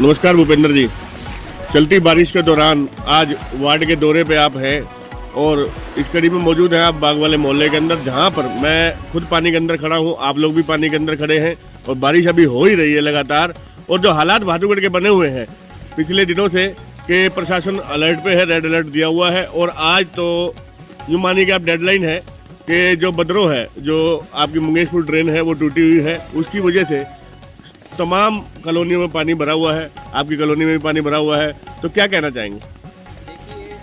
नमस्कार भूपेंद्र जी। चलती बारिश के दौरान आज वार्ड के दौरे पे आप हैं और इस कड़ी में मौजूद हैं आप बाग वाले मोहल्ले के अंदर, जहां पर मैं खुद पानी के अंदर खड़ा हूं, आप लोग भी पानी के अंदर खड़े हैं और बारिश अभी हो ही रही है लगातार। और जो हालात भादुगढ़ के बने हुए हैं पिछले दिनों से कि प्रशासन अलर्ट पे है, रेड अलर्ट दिया हुआ है। और आज तो यूँ मानिए कि आप डेडलाइन है कि जो बदरों है, जो आपकी मंगेशपुर ड्रेन है वो टूटी हुई है, उसकी वजह से तमाम कॉलोनियों में पानी भरा हुआ है, आपकी कॉलोनी में भी पानी भरा हुआ है। तो क्या कहना चाहेंगे? देखिए,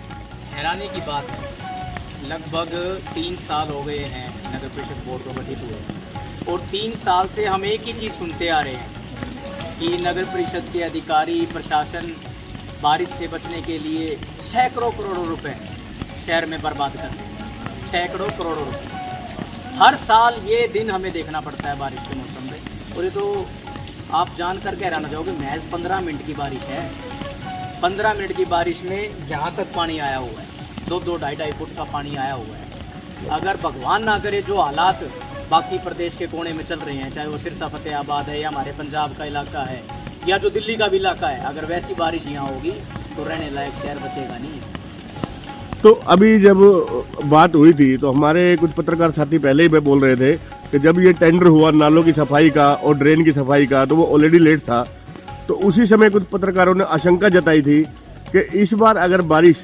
हैरानी की बात है, लगभग 3 साल हो गए हैं नगर परिषद बोर्ड को गठित हुए और 3 साल से हम एक ही चीज़ सुनते आ रहे हैं कि नगर परिषद के अधिकारी प्रशासन बारिश से बचने के लिए सैकड़ों करोड़ों रुपए शहर में बर्बाद कर रहे हैं, सैकड़ों करोड़ों रुपए। हर साल ये दिन हमें देखना पड़ता है बारिश के मौसम में। और ये तो आप जानकर के रहना चाहोगे, महज 15 मिनट की बारिश है। 15 मिनट की बारिश में यहाँ तक पानी आया हुआ है, 2-2, 2.5 फुट का पानी आया हुआ है। अगर भगवान ना करे जो हालात बाकी प्रदेश के कोने में चल रहे हैं, चाहे वो सिरसा फतेहाबाद है या हमारे पंजाब का इलाका है या जो दिल्ली का भी इलाका है, अगर वैसी बारिश यहाँ होगी तो रहने लायक शहर बचेगा नहीं। तो अभी जब बात हुई थी तो हमारे कुछ पत्रकार साथी पहले ही बोल रहे थे कि जब ये टेंडर हुआ नालों की सफाई का और ड्रेन की सफाई का तो वो ऑलरेडी लेट था। तो उसी समय कुछ पत्रकारों ने आशंका जताई थी कि इस बार अगर बारिश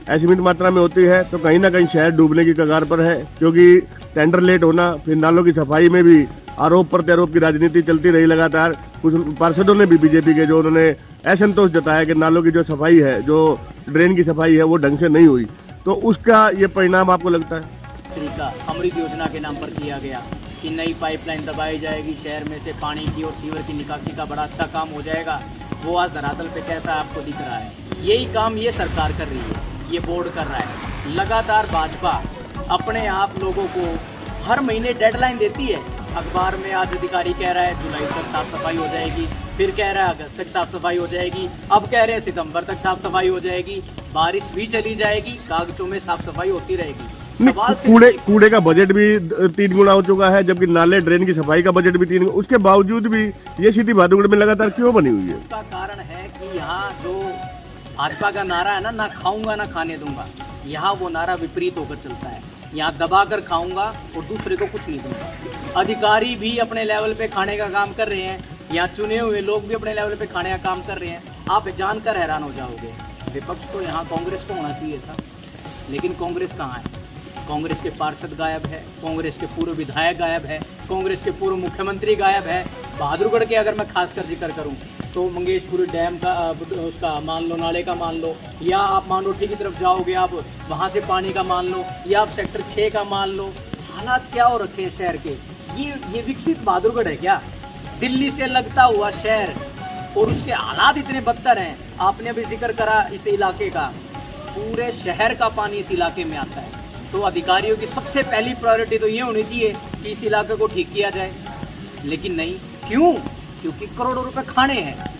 असीमित मात्रा में होती है तो कहीं ना कहीं शहर डूबने की कगार पर है, क्योंकि टेंडर लेट होना, फिर नालों की सफाई में भी आरोप प्रत्यारोप की राजनीति चलती रही लगातार। कुछ पार्षदों ने भी बीजेपी के जो उन्होंने असंतोष जताया कि नालों की जो सफाई है, जो ड्रेन की सफाई है वो ढंग से नहीं हुई। तो उसका ये परिणाम आपको लगता है? तरीका अमृत योजना के नाम पर किया गया कि नई पाइपलाइन दबाई जाएगी, शहर में से पानी की और सीवर की निकासी का बड़ा अच्छा काम हो जाएगा, वो आज धरातल पे कैसा आपको दिख रहा है? यही काम ये सरकार कर रही है, ये बोर्ड कर रहा है। लगातार भाजपा अपने आप लोगों को हर महीने डेडलाइन देती है। अखबार में आज अधिकारी कह रहा है जुलाई तक साफ सफाई हो जाएगी, फिर कह रहा है अगस्त तक साफ सफाई हो जाएगी, अब कह रहे हैं सितंबर तक साफ सफाई हो जाएगी। बारिश भी चली जाएगी, कागजों में साफ सफाई होती रहेगी। कूड़े का बजट भी 3 गुना हो चुका है, जबकि नाले ड्रेन की सफाई का बजट भी 3 गुना। उसके बावजूद भी ये स्थिति भादुगढ़ में लगातार क्यों बनी हुई है? उसका कारण है कि यहाँ जो भाजपा का नारा है ना खाऊंगा ना खाने दूंगा, यहाँ वो नारा विपरीत होकर चलता है। यहाँ दबा कर खाऊंगा और दूसरे को कुछ नहीं दूंगा। अधिकारी भी अपने लेवल पे खाने का काम कर रहे हैं, यहाँ चुने हुए लोग भी अपने लेवल पे खाने का काम कर रहे हैं। आप जानकर हैरान हो जाओगे, विपक्ष तो यहाँ कांग्रेस को होना चाहिए था, लेकिन कांग्रेस कहाँ है? कांग्रेस के पार्षद गायब है, कांग्रेस के पूर्व विधायक गायब है, कांग्रेस के पूर्व मुख्यमंत्री गायब है। बहादुरगढ़ के अगर मैं खासकर जिक्र करूं तो मंगेशपुर डैम का उसका मान लो, नाले का मान लो, या आप मान लो ठीक की तरफ जाओगे आप वहां से पानी का मान लो, या आप सेक्टर 6 का मान लो। हालात क्या हो रखे हैं शहर के? ये विकसित बहादुरगढ़ है क्या? दिल्ली से लगता हुआ शहर और उसके हालात इतने बदतर हैं। आपने अभी जिक्र करा इस इलाके का, पूरे शहर का पानी इस इलाके में आता है। तो अधिकारियों की सबसे पहली प्रायोरिटी तो ये होनी चाहिए कि इस इलाके को ठीक किया जाए, लेकिन नहीं। क्यों? क्योंकि करोड़ों रुपए खाने हैं।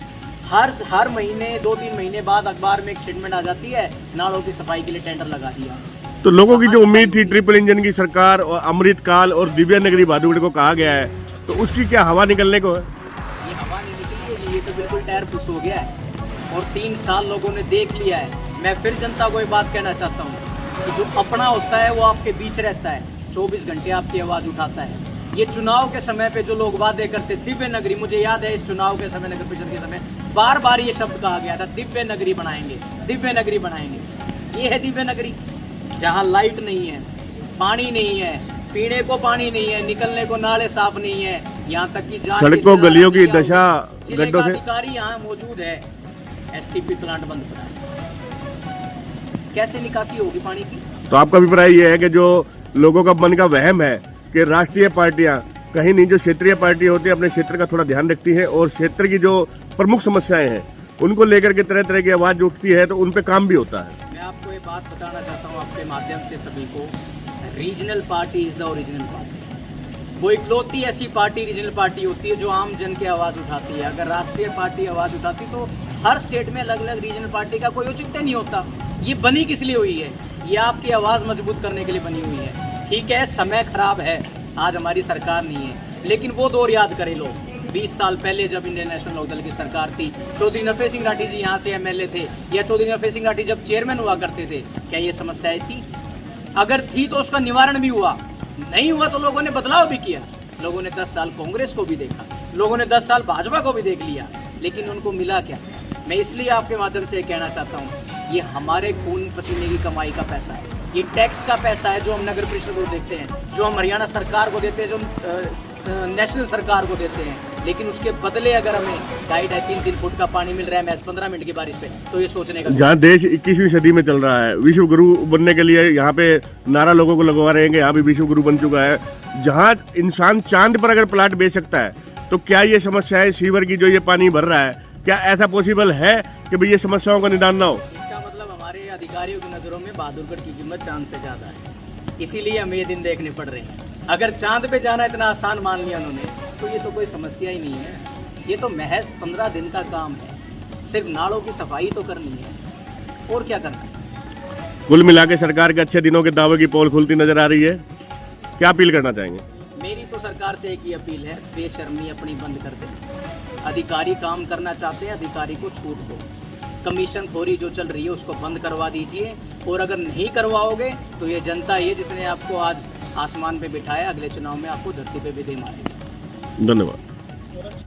हर महीने 2-3 महीने बाद अखबार में एक स्टेटमेंट आ जाती है, नालों की सफाई के लिए टेंडर लगा दिया। तो लोगों की जो उम्मीद थी ट्रिपल इंजन की सरकार और अमृत काल और दिव्या नगरी भादुगढ़ को कहा गया है, तो उसकी क्या हवा निकलने को है? ये हवा नहीं निकली है, ये तो बिल्कुल टायर पुश हो गया है और 3 साल लोगों ने देख लिया है। मैं फिर जनता को ये बात कहना चाहता हूँ कि जो अपना होता है वो आपके बीच रहता है, 24 घंटे आपकी आवाज़ उठाता है। ये चुनाव के समय पे जो लोग वादे करते, दिव्य नगरी, मुझे याद है इस चुनाव के समय, नगर परिषद के समय बार बार ये शब्द कहा गया था, दिव्य नगरी बनाएंगे, दिव्य नगरी बनाएंगे। ये है दिव्य नगरी, जहाँ लाइट नहीं है, पानी नहीं है, पीने को पानी नहीं है, निकलने को नाले साफ नहीं है, यहाँ तक कि सड़कों गलियों की दशा गड्ढों से। अधिकारी यहाँ मौजूद है, एसटीपी प्लांट बंद करा है, कैसे निकासी होगी पानी की? तो आपका अभिप्राय ये है कि जो लोगों का मन का वहम है कि राष्ट्रीय पार्टियां कहीं नहीं, जो क्षेत्रीय पार्टी होती है अपने क्षेत्र का थोड़ा ध्यान रखती है और क्षेत्र की जो प्रमुख समस्याएं हैं उनको लेकर के तरह तरह की आवाज उठती है, तो उन पे काम भी होता है। मैं आपको ये बात बताना चाहता हूँ आपके माध्यम से सभी को, regional party is the original party. वो इकलौती ऐसी पार्टी रीजनल पार्टी होती है जो आम जन की आवाज़ उठाती है। अगर राष्ट्रीय पार्टी आवाज़ उठाती तो हर स्टेट में अलग अलग रीजनल पार्टी का कोई औचित्य नहीं होता। ये बनी किस लिए हुई है? ये आपकी आवाज़ मजबूत करने के लिए बनी हुई है। ठीक है, समय खराब है, आज हमारी सरकार नहीं है, लेकिन वो दौर याद करें लोग 20 साल पहले जब इंडियन नेशनल लोकदल की सरकार थी, चौधरी नफे सिंह राठी जी यहाँ से एमएलए थे, या चौधरी नफे सिंह राठी जब चेयरमैन हुआ करते थे, क्या ये समस्याएं थी? अगर थी तो उसका निवारण भी हुआ, नहीं हुआ तो लोगों ने बदलाव भी किया। लोगों ने 10 साल कांग्रेस को भी देखा, लोगों ने 10 साल भाजपा को भी देख लिया, लेकिन उनको मिला क्या? मैं इसलिए आपके माध्यम से कहना चाहता हूँ, ये हमारे खून पसीने की कमाई का पैसा है, ये टैक्स का पैसा है जो हम नगर परिषद को देते हैं, जो हम हरियाणा सरकार को देते हैं, जो नेशनल सरकार को देते हैं, लेकिन उसके बदले अगर हमें 2.5-3 फुट का पानी मिल रहा है मैच 15 मिनट की बारिश पे, तो ये सोचने का। जहाँ देश 21वीं सदी में चल रहा है, विश्व गुरु बनने के लिए यहाँ पे नारा लोगों को लगवा रहे हैं कि यहाँ भी विश्व गुरु बन चुका है। जहाँ इंसान चांद पर अगर प्लाट बेच सकता है, तो क्या ये समस्या है सीवर की जो ये पानी भर रहा है, क्या ऐसा पॉसिबल है कि भाई ये समस्याओं का निदान ना हो? इसका मतलब हमारे अधिकारियों की नज़रों में बहादुरगढ़ की कीमत चांद से ज़्यादा है, इसीलिए हमें ये दिन देखने पड़ रहे हैं। अगर चांद पे जाना इतना आसान मान लिया उन्होंने, तो ये तो कोई समस्या ही नहीं है। ये तो महज 15 दिन का काम है, सिर्फ नालों की सफाई तो करनी है, और क्या करना है। कुल मिला के सरकार के अच्छे दिनों के दावे की पोल खुलती नजर आ रही है। क्या अपील करना चाहेंगे? मेरी तो सरकार से एक ही अपील है, बेशर्मी अपनी बंद कर दे। अधिकारी काम करना चाहते हैं, अधिकारी को छूट दो। कमीशन खोरी जो चल रही है उसको बंद करवा दीजिए, और अगर नहीं करवाओगे तो ये जनता ही है जिसने आपको आज आसमान पे बिठाया, अगले चुनाव में आपको धरती पे भी दे मारेगा। धन्यवाद।